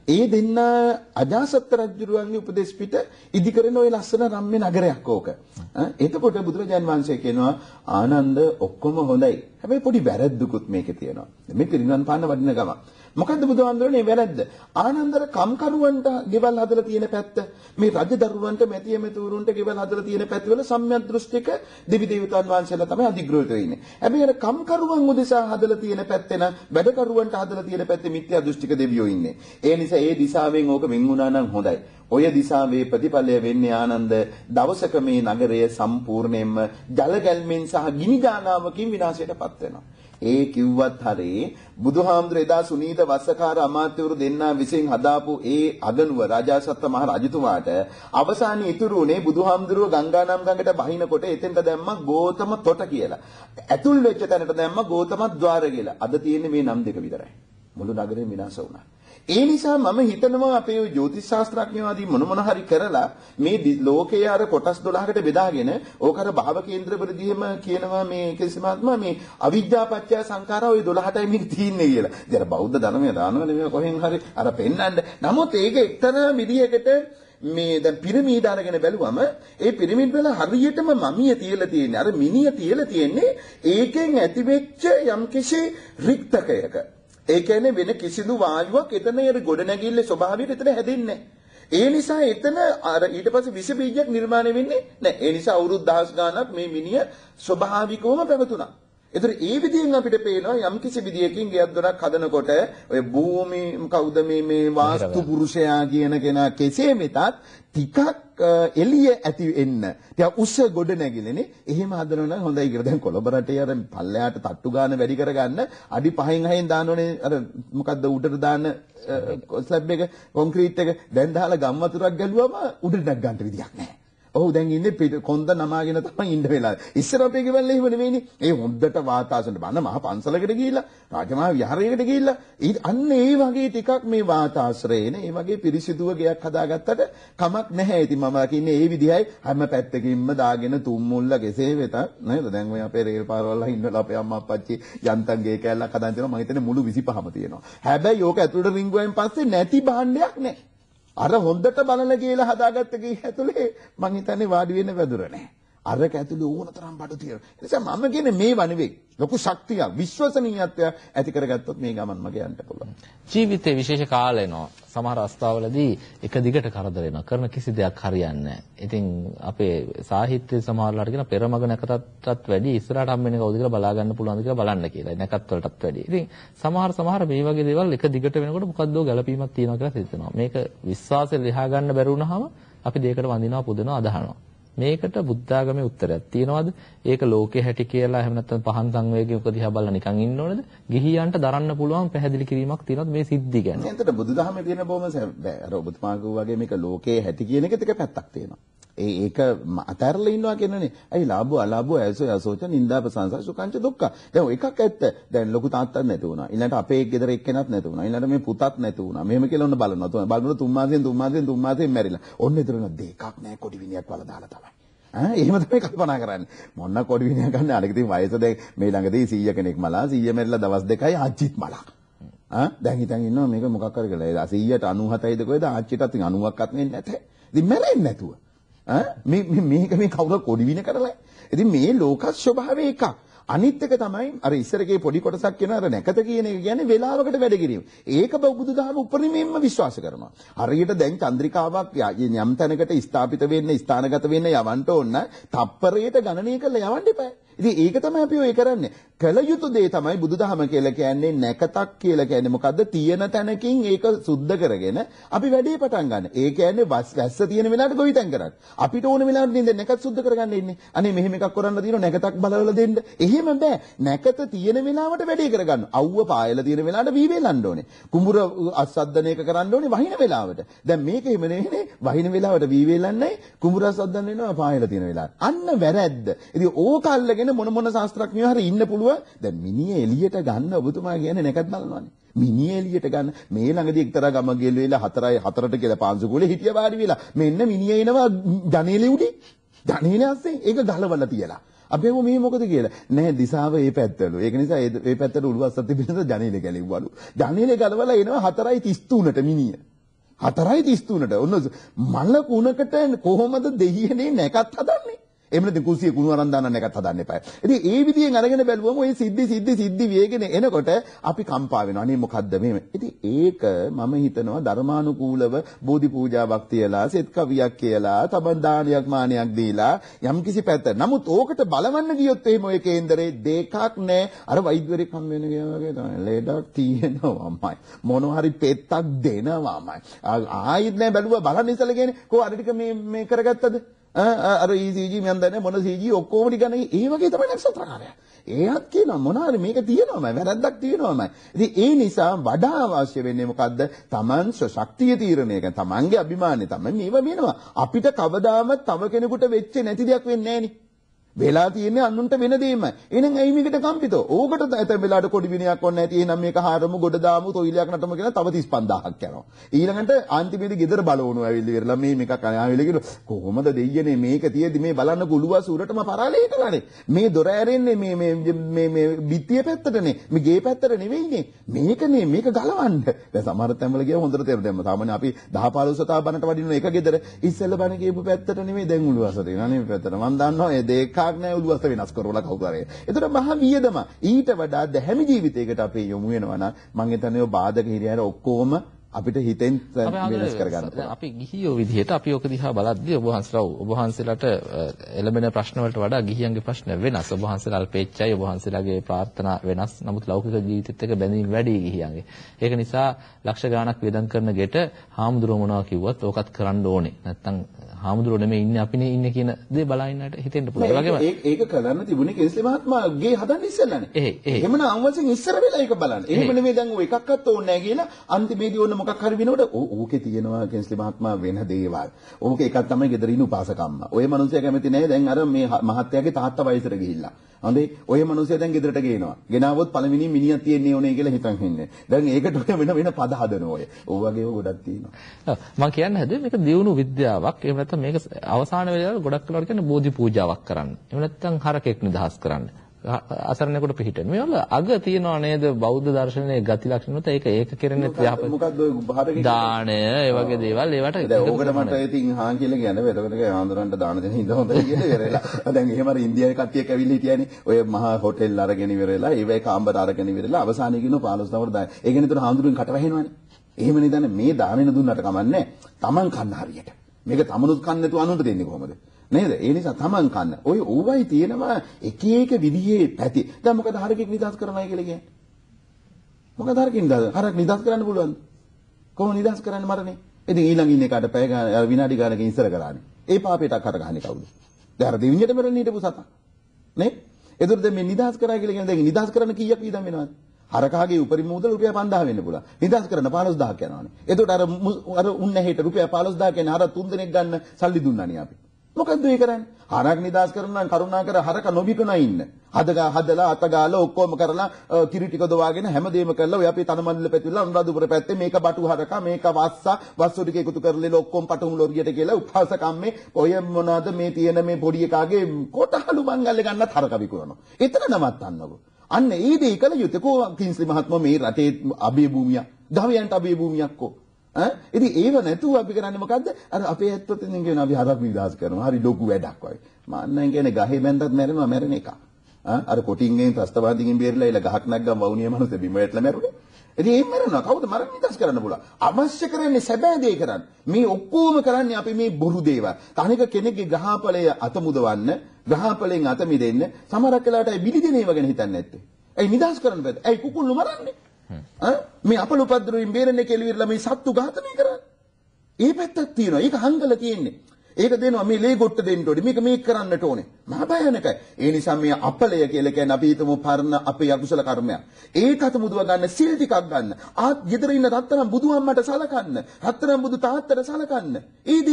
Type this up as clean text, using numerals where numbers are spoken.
ඒ දෙන්න අජාසත් රජුරුවන්ගේ උපදේශ පිට ඉදි කරන ওই ලස්සන රම්ම්‍ය නගරයක් ඕක. එතකොට බුදුරජාන් වහන්සේ කියනවා ආනන්ද ඔක්කොම හොඳයි. හැබැයි පොඩි වැරද්දකුත් මේකේ තියෙනවා. මේ පිරිනවන් පාන්න වටින ගම. මොකද්ද බුදුහාමුදුරනේ වැරද්ද? ආනන්දර කම්කරුවන්ට ගෙවල් හදලා තියෙන පැත්ත, මේ රජදරුවන්ට මැතිය මෙතුරුන්ට ගෙවල් හදලා තියෙන පැත්ත වල සම්‍යක් දෘෂ්ටික දෙවි දේවතාන් වහන්සේලා තමයි අධිග්‍රහිත වෙන්නේ. හැබැයි අර කම්කරුවන් උදෙසා හදලා තියෙන පැත්තේ නම් වැඩකරුවන්ට හදලා තියෙන පැත්තේ මිත්‍යා දෘෂ්ටික දෙවියෝ ඉන්නේ. ඒ නිසා ඒ දිශාවෙන් ඕක වෙන් වුණා නම් හොඳයි. ඔය දිශාවේ ප්‍රතිඵලය වෙන්නේ ආනන්ද දවසක මේ නගරය සම්පූර්ණයෙන්ම ජල ගැල්මෙන් සහ ගිනි දානාවකින් විනාශයටපත් වෙනවා. ඒ කිව්වත් හරි බුදුහාමුදුර එදා සුනීත වස්සකාර අමාත්‍යවරු දෙන්නා විසින් හදාපු ඒ අගනුව රාජාසත්ත මහ රජතුමාට අවසානයේ ඉතුරු උනේ බුදුහාමුදුරුව ගංගානම් ගඟට බහිනකොට එතෙන්ට දැම්මා ගෝතම තොට කියලා. ඇතුල් වෙච්ච තැනට දැම්මා ගෝතම ద్వාර කියලා. අද තියෙන්නේ මේ නම් දෙක විතරයි. මුළු නගරෙම විනාශ වුණා. ඒ නිසා මම හිතනවා අපේ ජ්‍යොතිෂ ශාස්ත්‍රඥයෝදී මොන හරි කරලා මේ ලෝකයේ අර කොටස් 12කට බෙදාගෙන ඕක අර භාව කේන්ද්‍රවලදීම කියනවා මේ කිසිමාත්මා මේ අවිජ්ජා පත්‍ය සංඛාරා ওই 12ටයි මේක තියෙන්නේ කියලා. ඉතින් අර බෞද්ධ ධර්මයේ දානවනේ මේ කොහෙන් හරි අර පෙන්නන්න. නමුත් ඒක එක්තරා විදියකට මේ දැන් පිරමීඩ අරගෙන බැලුවම ඒ පිරමීඩ් වල හරියටම මමිය තියලා තියෙන්නේ අර මිනිය තියලා තියෙන්නේ ඒකෙන් ඇතිවෙච්ච යම්කිසි රික්තකයක. ඒ කියන්නේ වෙන කිසිදු වායුවක් එතන ඒ ගොඩනැගිල්ලේ ස්වභාවයට එතන හැදෙන්නේ නැහැ. ඒ නිසා එතන අර ඊට පස්සේ විස බීජයක් නිර්මාණය වෙන්නේ නැහැ. ඒ නිසා අවුරුදු දහස් ගාණක් මේ මිනිය ස්වභාවිකවම පැවතුණා. ඒතර ඒ විදිහෙන් අපිට පේනවා යම් කිසි විදියකින් ගෙයක් දොරක් හදනකොට ඔය භූමි කවුද මේ වාස්තු පුරුෂයා කියන කෙනා කෙසේ වෙතත් ටිකක් එළිය ඇති එන්න. ටික උස්ස ගොඩ නැගිලනේ. එහෙම හදනවා නම් හොඳයි කියලා. දැන් කොළඹ රටේ අර පල්ලෙහාට තට්ටු ගාන වැඩි කරගන්න අඩි 5න් 6න් දානෝනේ අර මොකද්ද උඩට දාන ස්ලැබ් එක කොන්ක්‍රීට් එක දැන් දාලා ගම් වතුරක් ගැලුවම උඩට නැග ගන්න විදියක් නැහැ. ඔව් දැන් ඉන්නේ කොන්ද නමාගෙන තමයි ඉන්න වෙලාව. ඉස්සර අපේ ගෙවල් එහෙම නෙවෙයිනේ. ඒ හොද්දට වාතාසනට බන්න මහ පන්සලකට ගිහිල්ලා රාජමහා විහාරයකට ගිහිල්ලා අන්න ඒ වගේ ටිකක් මේ වාතාශ්‍රයේන ඒ වගේ පිරිසිදුව ගයක් හදාගත්තට කමක් නැහැ. ඉතින් මම කියන්නේ ඒ විදිහයි හැම පැත්තකින්ම දාගෙන තුම් මුල්ල කෙසේ වෙතත් නේද? දැන් ඔය අපේ රේල් පාරවල ඉන්නලා අපේ අම්මා අප්පච්චි යන්තම් ගේ කැල්ලක් හදාගෙන තියෙනවා. මම හිතන්නේ මුළු 25ම තියෙනවා. හැබැයි ඕක ඇතුළට රිංගුවෙන් පස්සේ නැති භාණ්ඩයක් නැහැ. අර හොඳට බලලා කියලා හදාගත්ත ගේ ඇතුලේ මං හිතන්නේ වාඩි වෙන්න වැදුර නැහැ. අරක ඇතුලේ ඕන තරම් බඩු තියෙනවා. ඒ නිසා මම කියන්නේ මේවා නෙවෙයි. ලොකු ශක්තියක්, විශ්වසනීයත්වය ඇති කරගත්තොත් මේ ගමන් මගේ යන්න පුළුවන්. ජීවිතේ විශේෂ කාල එනවා. සමහර අවස්ථාවලදී එක දිගට කරදර වෙනවා. කරන කිසි දෙයක් හරියන්නේ නැහැ. ඉතින් අපේ සාහිත්‍ය සමහරලාට කියන පෙරමග නැකතටත් වැඩි ඉස්සරහට හම්බෙන්නේ කවුද කියලා බලා ගන්න පුළුවන්ද කියලා බලන්න කියලා. නැකත් වලටත් වැඩි. ඉතින් සමහර මේ වගේ දේවල් එක දිගට වෙනකොට මොකද්දෝ ගැළපීමක් තියෙනවා කියලා හිතෙනවා. මේක විශ්වාසයෙන් ලියා ගන්න බැරි වුණාම අපි දෙයකට වඳිනවා පුදනවා අදහනවා. මේකට බුද්ධාගමේ උත්තරයක් තියනවාද? ඒක ලෝකේ හැටි කියලා එහෙම නැත්නම් පහන් සංවේගයේ උපදිහා බලලා නිකන් ඉන්න ඕනේද? ගිහියන්ට දරන්න පුළුවන් පැහැදිලි කිරීමක් තියෙනවද මේ සිද්ධි ගැන? එතකොට බුදුදහමේ තියෙන බොහොම අර ඔබතුමා වගේ මේක ලෝකේ හැටි කියන එකත් එක පැත්තක් තියෙනවා. ඒක අතරලා ඉන්නවා කියන්නේ. අයි ලාභෝ අලාභෝ ඇසෝ යසෝච නින්දා ප්‍රසංසා සුඛංච දුක්ඛ. දැන් එකක් ඇත්ත. දැන් ලොකු තාත්තක් නැති වුණා. ඊළඟට අපේ ගෙදර එක්කෙනත් නැති වුණා. ඊළඟට මේ පුතත් නැති වුණා. මෙහෙම කියලා ඔන්න බලනවා. බලනකොට තුන් මාසෙන් මැරිලා. ඔන්න එතන දෙකක් නැහැ කොඩි විනියක් වල දාලා තමයි. එහෙම තමයි කල්පනා කරන්නේ. මොන කොඩි විනියක් ගන්න අනික ඉතින් වයස දැන් මේ ළඟදී 100 කෙනෙක් මලා 100 මැරිලා දවස් දෙකයි ආච්චිත් මලා. දැන් හිතන් ඉන්නවා මේක මොකක් කර කියලා. 100ට 97යිද කොහෙද ආච්චිටත් 90ක්වත් නෙන්නේ නැතේ. ඉතින් මැරෙන්නේ නැතුව. මේක මේ කවුරු කොඩි වින කරලා. ඉතින් මේ ලෝක ස්වභාවය එකක්. අනිත් එක තමයි අර ඉස්සරගේ පොඩි කොටසක් කියන අර නැකත කියන එක කියන්නේ වේලාවකට වැඩ කිරීම. ඒක බුදුදහම උපරිමයෙන්ම විශ්වාස කරනවා. හරියට දැන් චන්ද්‍රිකාවක් යම් තැනකට ස්ථාපිත වෙන්න ස්ථානගත වෙන්න යවන්න ඕන තප්පරයට ගණනය කරලා යවන්න එපා. ඉතින් ඒක තමයි අපි ඔය කරන්නේ. කල යුතු දේ තමයි බුදුදහම කියලා කියන්නේ නැකතක් කියලා කියන්නේ මොකද්ද? තියෙන තැනකින් ඒක සුද්ධ කරගෙන අපි වැඩේ පටන් ගන්න. ඒ කියන්නේ වැස්ස තියෙන වෙලාවට ගොවිතැන් කරන්න. අපිට ඕන වෙලාවට නේද නැකත් සුද්ධ කරගන්න ඉන්නේ. අනේ මෙහෙම එකක් කරන්න තියෙනවා නැකතක් බලවල දෙන්න. එහෙම බෑ. නැකත තියෙන වෙලාවට වැඩේ කරගන්න. අවුව පායලා තියෙන වෙලාවට වී වේලන්න ඕනේ. කුඹුර අස්සද්දන එක කරන්න ඕනේ වහින වෙලාවට. දැන් මේක එහෙම නෙවෙයි. වහින වෙලාවට වී වේලන්නේ කුඹුර අස්සද්දන වෙනවා පායලා තියෙන වෙලාවට. අන්න වැරැද්ද. ඉතින් ඕක අල්ලගෙන මොන ශාස්ත්‍රඥයෝ හරි ඉන්න පුළුවන්. දැන් මිනිහ එළියට ගන්න ඔබතුමා කියන්නේ නැකත් බලනවානේ. මිනිහ එළියට ගන්න මේ ළඟදී එක්තරා ගමක ගෙල්ලෙලා 4ට කියලා පාංශුකෝලේ හිටිය වාඩි වෙලා මෙන්න මිනිහ එනවා ජනේලෙ උඩින්. ජනේලෙ අස්සේ ඒක ගලවලා තියලා. අපි මේ මොකද කියලා නෑ දිශාව ඒ පැත්තලු. ඒක නිසා ඒ පැත්තට උළුවස්සත් තිබෙනද ජනේලෙ ගැලෙව්වලු. ජනේලෙ ගලවලා එනවා 4:33ට මිනිහ. 4:33ට ඔන්න මල කුණකට කොහොමද දෙයියනේ නැකත් හදන්නේ? එහෙම නැත්නම් කුසිය කුණු අරන් දාන්න නැකත් හදන්න එපා. ඉතින් ඒ විදියෙන් අරගෙන බැලුවම ඔය සිද්ධි වේගෙන එනකොට අපි කම්පා වෙනවා. අනේ මොකද්ද මේ? ඉතින් ඒක මම හිතනවා ධර්මානුකූලව බෝධි පූජාවක් තියලා, සෙත් කවියක් කියලා, තබන් දානයක් මානයක් දීලා යම්කිසි පැත්ත. නමුත් ඕකට බලවන්න ගියොත් එහෙම ඔය කේන්දරේ දෙකක් නැහැ. අර වෛද්‍යවරයෙක් හම් වෙන ගියා වගේ තමයි. ලෙඩක් තියෙනවාමයි. මොනවා හරි පෙත්තක් දෙනවාමයි. ආයෙත් නෑ බැලුවා බලන්න ඉස්සලා කියන්නේ කො අර ටික මේ කරගත්තද? අර ECG මන් දන්නේ මොන CG ඔක්කොම ටික ගන්නේ ඒ වගේ තමයි නක්ෂත්‍රකාරයා. ඒත් කියනවා මොනවාරි මේක තියෙනවමයි වැරද්දක් තියෙනවමයි. ඉතින් ඒ නිසා වඩා අවශ්‍ය වෙන්නේ මොකද්ද? Taman ශක්තිය තීරණය කරන Tamanගේ අභිමානය තමයි මේව වෙනවා. අපිට කවදාවත් තව කෙනෙකුට වෙච්ච නැති දෙයක් වෙන්නේ නැහෙනි. වෙලා තියෙන්නේ අනුන්ට වෙන දෙයක්මයි. එහෙනම් ඇයි මේකට කම්පිතෝ? ඕකට ඇතැම් වෙලාවට කොඩි විනයක් ඕනේ නැති. එහෙනම් මේක හාරමු ගොඩ දාමු තොইলයක් නටමු කියලා තව 35000ක් යනවා. ඊළඟට අන්තිමේදී ගෙදර බලවණු ඇවිල්ලි වෙරලා මේ මේක ආවිල්ලා කියන කොහොමද දෙයියනේ මේක තියෙදි මේ බලන්න කුළුවස් උරටම පරාලේ හිටලානේ. මේ දොර ඇරෙන්නේ මේ බිත්තිය පැත්තටනේ. මේ ගේ පැත්තට නෙවෙයිනේ. මේකනේ මේක ගලවන්න. දැන් සමහර තැන්වල ගියා හොඳට තේරෙනවා. සාමාන්‍ය අපි 10 15 තා බනට වඩින එක ගෙදර ඉස්සෙල්ල බන කියපු පැත්තට නෙවෙයි දැන් උළුවස තියෙනවා නේ මේ පැත්තට. මම දන්නවා ඒ දෙක නෑ උළුවස වෙනස් කරවලා කවුරුහරි. ඒතර මහ වියදම ඊට වඩා දැහැමි ජීවිතයකට අපි යොමු වෙනවා නම් මම හිතන්නේ ඔය බාධක හිරියර ඔක්කොම අපිට හිතෙන් වෙනස් කරගන්න පුළුවන්. අපි ගිහියෝ විදිහට අපි ඔක දිහා බලද්දී ඔබ වහන්සේලාට එළඹෙන ප්‍රශ්න වලට වඩා ගිහියන්ගේ ප්‍රශ්න වෙනස්. ඔබ වහන්සේලා අල්පේච්චයි, ඔබ වහන්සේලාගේ ප්‍රාර්ථනා වෙනස්. නමුත් ලෞකික ජීවිතෙත් එක්ක බැඳීම් වැඩි ගිහියන්ගේ. ඒක නිසා ලක්ෂ ගාණක් වේදම් කරන ගෙට හාමුදුරුවෝ මොනවා කිව්වත් ඕකත් කරන්න ඕනේ. නැත්තම් හාමුදුරුවෝ නෙමෙයි ඉන්නේ අපිනේ ඉන්නේ කියන දේ බලන්නට හිතෙන්න පුළුවන්. ඒ වගේම ඒක කරන්න තිබුණේ කෙන්ස්ලි මහත්මයාගේ හදන්න ඉස්සෙල්ලානේ. එහෙමනම් අම්වසින් ඉස්සර වෙලා ඒක බලන්න. එහෙම නෙමෙයි දැන් ඔය එකක්වත් ඕනේ නැහැ කියලා අන්තිමේදී ඕන මොකක් හරි වෙනකොට ඕකේ තියෙනවා කෙන්ස්ලි මහත්මයා වෙන දේවල්. ඕක එකක් තමයි ගෙදර ඉන්න උපාසකම්ම. ඔය මනුස්සයා කැමති නැහැ දැන් අර මේ මහත්තයාගේ තාත්තා වයසට ගිහිල්ලා. හොඳේ ඔය මනුස්සයා දැන් ගෙදරට ගේනවා. ගෙනාවොත් පළවෙනි මිනිහා තියෙන්නේ ඕනේ කියලා හිතන් ඉන්නේ. දැන් ඒකට වෙන පද හදනවා ඔය. ඕ වගේ ගොඩක් තියෙනවා. මම කියන්න හැදුවේ මේක දියුණු විද්‍යාවක්. එහෙම නැත්නම් මේක අවසාන වෙලාවට ගොඩක් වෙලාවට කියන්නේ බෝධි පූජාවක් කරන්න. එහෙම නැත්නම් හරකෙක් නිදහස් කරන්න. අසරණෙකුට පිහිටෙන්න. මේවල අග තියනවා නේද බෞද්ධ දර්ශනයේ ගති ලක්ෂණ උත ඒක කෙරෙන්නේ යහපත. මොකද්ද ඔය හරකෙක් දාණය ඒ වගේ දේවල් ඒවට ඕකට මට ඉතින් හාන් කියලා කියන්නේ එතකොට ආන්දරන්ට දාන දෙන හින්දා හොඳයි කියලා ඉවරලා. දැන් එහෙම අර ඉන්දියාවේ කට්ටියක් ඇවිල්ලා හිටියානේ. ඔය මහා හොටෙල් අරගෙන ඉවරලා ඒවයි කාමර අරගෙන ඉවරලා අවසානයේ කියන 15 තවර දාන. ඒ කියන්නේ ඒතර හාමුදුරුවෝ කට වැහෙනවනේ. එහෙම නේ දන්නේ මේ දානෙන දුන්නට කමන්නේ. Taman කන්න හරියට. මේක තමනුත් කන්න නැතුව අනුන්ට දෙන්නේ කොහොමද? නේද? ඒ නිසා Taman කන්න. ඔය ඕවයි තියෙනවා එක එක විදිහේ පැති. දැන් මොකද හරකෙක් නිදහස් කරනයි කියලා කියන්නේ? මොකද හරකින් හරක් නිදහස් කරන්න පුළුවන්ද? කොහොම නිදහස් කරන්නේ මරණේ? ඉතින් ඊළඟ ඉන්න එකට පැය ගාන විනාඩි ගානකින් ඉස්සර කරානේ. ඒ පාපේට කර ගහන්නේ කවුද? දැන් අර දෙවියන්ට මරණ හිටපු සතා. නේ? එතකොට දැන් මේ නිදහස් කරා කියලා කියන්නේ දැන් නිදහස් කරන්න කීයක් වීදම් වෙනවද? හරකාගේ උපරිම මුදල රුපියල් 5000 වෙන්න පුළුවන්. නිදහස් කරන්න 15000ක් යනවානේ. එතකොට අර උන්නේ හෙට රුපියල් 15000 කියන්නේ අර 3 දිනක් ගන්න සල්ලි දුන්නානේ අපි. මොකද්ද ඒ කරන්නේ? හරක් නිදහස් කරනවා නම් කරුණාකර හරක නොබිකන ඉන්න. හදලා අතගාලා ඔක්කොම කරලා කිරි ටික දවාගෙන හැමදේම කරලා ඔය අපි තනමල්ල පැතිරලා අනුරාධපුර පැත්තේ මේක බටු හරක මේක වස්සු ටික එකතු කරලා ඔක්කොම පටුම් ලොරියට කියලා උපාසකම්මේ ඔය මොනවාද මේ තියෙන මේ පොඩි එකාගේ කොටහළු මංගල්‍ය ගන්නත් හරක විකුණනවා. එතන නවත්තන්නකෝ. අන්න ඒ දේ කළ යුත්තේ කෝ කින්ස්ලි මහත්මයා මේ රටේ අභය භූමිය ගවයන්ට අභය භූමියක් කෝ ඉතින් ඒව නැතුව අපි කරන්නේ මොකද්ද අර අපේ ඇත්තත් ඉතින් කියන අපි හරක් නිදහස් කරනවා හරි ලොකු වැඩක් වගේ මම කියන්නේ ගහේ බැන්දත් මැරෙනවා මැරෙන එක අර කොටින්ගෙන් ත්‍රස්තවාදීන් බේරලා ඉල ගහක් නැග්ගම වවුනිය මනුස්ස බිම වැටලා මැරුණේ ඉතින් එහෙම මැරෙනවා කවුද මරණ නිදහස් කරන්න පුළුවන් අවශ්‍ය කරන්නේ සැබෑ දේ කරන්න මේ ඔක්කොම කරන්නේ අපි මේ බොරු දේවල් තනික කෙනෙක්ගේ ග්‍රහපලය අතමුදවන්න ග්‍රහපලෙන් අත මිදෙන්න සමහරක් වෙලාවට බිලි දෙන ඒවා ගැන හිතන්නේ නැත්තේ ඇයි නිදහස් කරන්න බෑ ඇයි කුකුල්ලු මරන්නේ මේ අපල උපද්‍රවයෙන් බේරන්නේ කියලා ඉවරලා මේ සත්තු ඝාතනය කරන්නේ. ඒ පැත්තක් තියෙනවා. ඒක හංගලා තියෙන්නේ. ඒක දෙනවා මේ ලේ ගොට්ට දෙන්න ඕනේ. මේක කරන්නට ඕනේ. මහා භයානකයි. ඒ නිසා මේ අපලය කියලා කියන්නේ අපි හිතමු පරණ අපේ අකුසල කර්මයක්. ඒකට මුදව ගන්න සිල් ටිකක් ගන්න. ආත් ගෙදර ඉන්න රත්තරන් බුදුහාමට සලකන්න. රත්තරන් බුදු තාත්තට සලකන්න.